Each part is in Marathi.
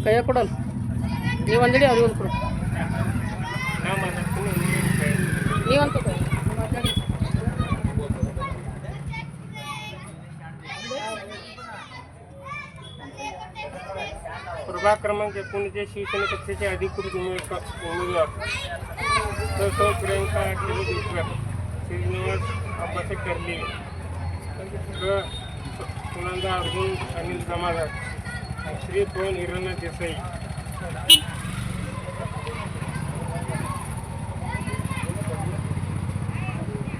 ಕೈಯ ಕೊಡಲ್ಲ ನೀವು ಒಂದಡಿ ಅವ್ರಿಗೆ ಒಂದು ಕೊಡು ನೀವಂತ प्रभाग क्रमांक 19 शिवसेना पक्षाचे अधिकृत उमेदवार सौ प्रियंका टेलीविजन श्रीनिवास अब्बासे कर्ले सुनंदा अर्जुन अनिल जमादार श्री पवन हिरणा देसाई.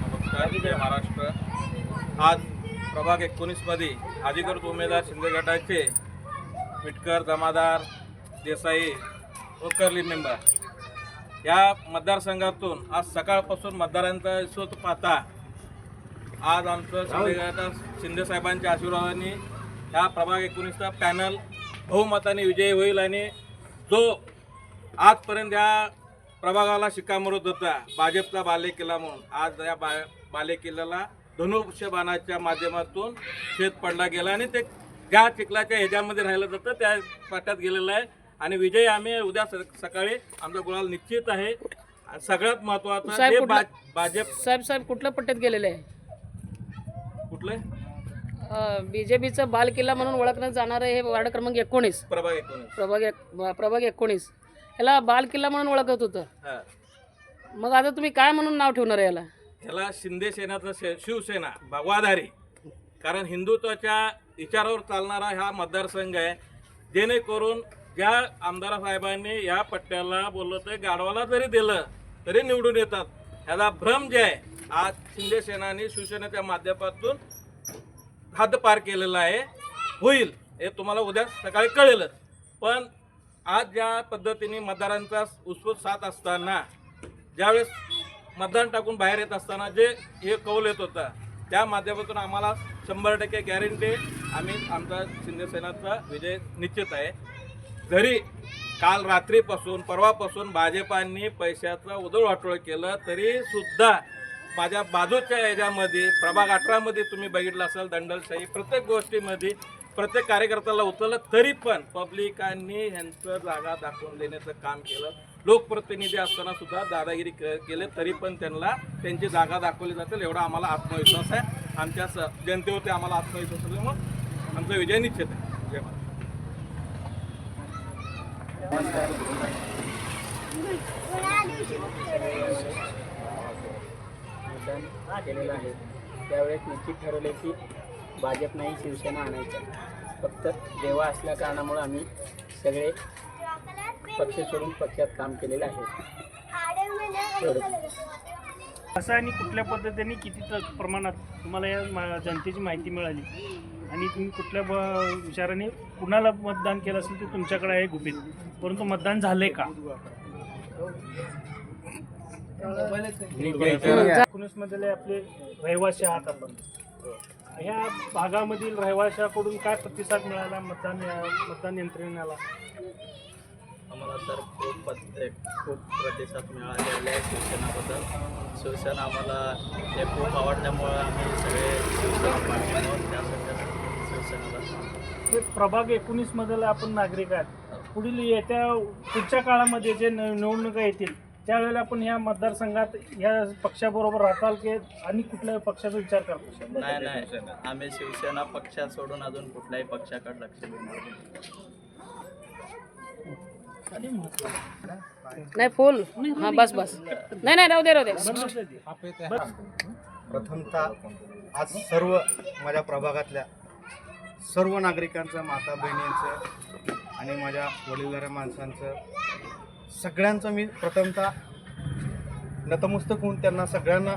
नमस्कार. जय महाराष्ट्र. आज प्रभाग 19 मध्ये अधिकृत उमेदवार शिंदे गटाचे विटकर जमादार देसाई व कर्ली मेंबर या मतदारसंघातून आज सकाळपासून मतदारांचा शोध पाहता आज आमचं शिंदे साहेबांच्या आशीर्वादाने ह्या प्रभाग 19चा पॅनल बहुमताने विजयी होईल आणि जो आजपर्यंत या प्रभागाला शिक्कामोर्तब होता भाजपचा बालेकिल्ला म्हणून आज या बालेकिल्ल्याला धनुष्य बाणाच्या माध्यमातून छेद पडला गेला आणि ते ज्या चिखलाच्या ह्याच्यामध्ये राहिलं जातं त्या पाट्यात गेलेलं आहे आणि विजय आम्ही उद्या सकाळी आमचा गुलाल निश्चित आहे. सगळ्यात महत्त्वाचं जे भाजप साहेब कुठल्या पट्ट्यात गेलेले आहे कुठले बीजेपीचा बाल किल्ला म्हणून ओळखण्यात जाणार आहे हे वार्ड क्रमांक 19 प्रभाग 19 याला बाल किल्ला म्हणून ओळखत होतं. मग आता तुम्ही काय म्हणून नाव ठेवणार आहे याला शिंदे सेनाचं शिवसेना भगवाधारी कारण हिंदुत्वाच्या विचारावर चालणारा हा मतदारसंघ आहे. जेणेकरून ज्या आमदार साहेबांनी या पट्ट्याला बोललं तर गाढवाला जरी दिलं तरी निवडून येतात ह्याचा भ्रम जे आहे आज शिंदे सेनाने शिवसेनेच्या माध्यमातून हद्द पार केलेला आहे. होईल हे तुम्हाला उद्या सकाळी कळेलच. पण आज ज्या पद्धतीने मतदारांचा उत्स्फूर्त साथ असताना ज्यावेळेस मतदान टाकून बाहेर येत असताना जे हे कौल येत होता त्या माध्यमातून आम्हाला 100% गॅरंटी आम्ही आमचा शिंदेसेनाचा विजय निश्चित आहे. जरी काल रात्रीपासून परवापासून भाजपांनी पैशाचा उधळवाटोळ केलं तरी सुद्धा माझ्या बाजूच्या याच्यामध्ये प्रभाग 18 मध्ये तुम्ही बघितलं असाल दंडलशाही प्रत्येक गोष्टीमध्ये प्रत्येक कार्यकर्त्याला उचललं तरी पण पब्लिकांनी ह्यांचं जागा दाखवून देण्याचं काम केलं. लोकप्रतिनिधी असताना सुद्धा दादागिरी केले तरी पण त्यांना त्यांची जागा दाखवली जातील एवढा आम्हाला आत्मविश्वास आहे. आमच्या जनतेवरती आम्हाला आत्मविश्वास असल्यामुळे आमचा विजय निश्चित आहे. जय महाराज. मतदान केलेलं आहे त्यावेळेस निश्चित ठरवले की भाजप नाही शिवसेना आणायचं. फक्त देवा असल्या कारणामुळे आम्ही सगळे पक्ष सोडून पक्षात काम केलेलं आहे. असं आणि कुठल्या पद्धतीने किती प्रमाणात तुम्हाला या जनतेची माहिती मिळाली आणि तुम्ही कुठल्या विचाराने कुणाला मतदान केलं असेल ते तुमच्याकडे आहे गुपित परंतु मतदान झालंय का 19 मधले आपले रहिवासी आहात आपण ह्या भागामधील रहिवाशाकडून काय प्रतिसाद मिळाला मतदान यंत्रणेला? आम्हाला तर खूप प्रतिसाद मिळालेला आहे शिवसेनाबद्दल. शिवसेना आम्हाला हे खूप आवडल्यामुळे आम्ही सगळे शिवसेनेला प्रभाग 19 मधले आपण नागरिक आहात. पुढच्या काळामध्ये जे निवडणुका येतील त्यावेळेला आपण ह्या मतदारसंघात या पक्षाबरोबर राहताल की आणि कुठल्याही पक्षाचा विचार करतो? नाही आम्ही शिवसेना पक्षा सोडून अजून कुठल्याही पक्षाकडे लक्ष देणार नाही फुल हां बस नाही राहू दे प्रथमतः आज सर्व माझ्या प्रभागातल्या सर्व नागरिकांचं माता बहिणींचं आणि माझ्या वडीलधाऱ्या माणसांचं सगळ्यांचं मी प्रथमतः नतमस्तक होऊन त्यांना सगळ्यांना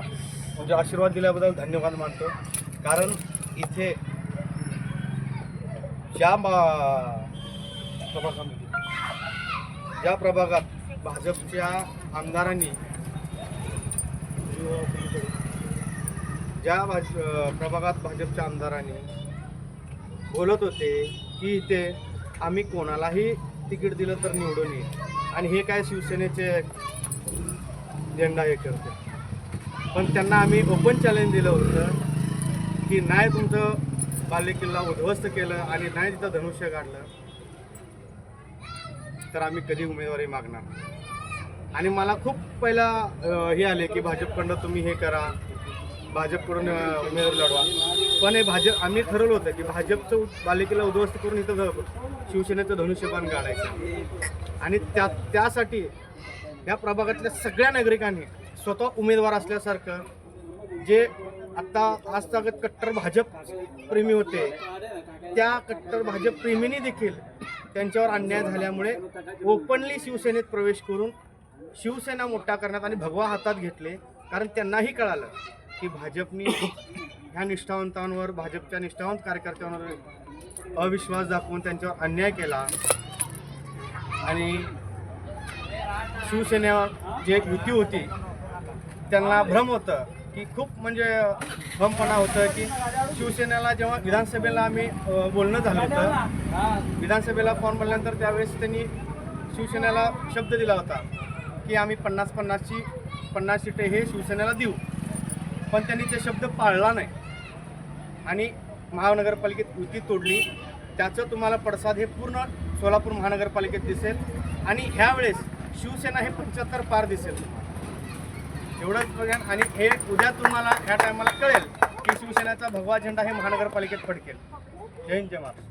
म्हणजे आशीर्वाद दिल्याबद्दल धन्यवाद मानतो. कारण इथे ज्या प्रभागात भाजपच्या आमदारांनी प्रभागात भाजपच्या आमदारांनी बोलत होते की इथे आम्ही कोणालाही तिकीट दिलं तर निवडून येईल आणि हे काय शिवसेनेचे झेंडा हे करते. पण त्यांना आम्ही ओपन चॅलेंज दिलं होतं की नाही तुमचं बालेकिल्ला उद्ध्वस्त केलं आणि नाही तिथं धनुष्य काढलं तर आम्ही कधी उमेदवारी मागणार नाही. आणि मला खूप पहिला हे आले की भाजपकडनं तुम्ही हे करा, भाजपकडून उमेदवारी लढवा. पण हे आम्ही ठरवलं होतं की भाजपचं बालेकिल्ला उद्ध्वस्त करून इथं शिवसेनेचं धनुष्यबाण काढायचं. आणि त्यासाठी या प्रभागातल्या सगळ्या नागरिकांनी स्वतः उमेदवार असल्यासारखं, जे आत्ता आजतागत कट्टर भाजप प्रेमी होते त्या कट्टर भाजप प्रेमींनी देखील त्यांच्यावर अन्याय झाल्यामुळे ओपनली शिवसेनेत प्रवेश करून शिवसेना मोठा करण्यात आणि भगवा हातात घेतले. कारण त्यांनाही कळालं की भाजपनी ह्या निष्ठावंतांवर, भाजपच्या निष्ठावंत कार्यकर्त्यांवर अविश्वास दाखवून त्यांच्यावर अन्याय केला. आणि शिवसेनेवर जे युती होती त्यांना भ्रम होतं की खूप म्हणजे भ्रमपणा होतं की शिवसेनेला जेव्हा विधानसभेला आम्ही बोलणं झालं होतं, विधानसभेला फॉर्म भरल्यानंतर त्यावेळेस त्यांनी शिवसेनेला शब्द दिला होता की आम्ही 50 सीटे हे शिवसेनेला देऊ. पण त्यांनी ते शब्द पाळला नाही आणि महानगरपालिकेत युती तोडली. त्याचं तुम्हाला पडसाद हे पूर्ण सोलापूर महानगरपालिकेत दिसेल. आणि ह्यावेळेस शिवसेना हे 75 पार दिसेल एवढंच बघा. आणि हे उद्या तुम्हाला ह्या टायमाला कळेल की शिवसेनेचा भगवा झेंडा हे महानगरपालिकेत फडकेल. जय हिंद, जय महाराष्ट्र.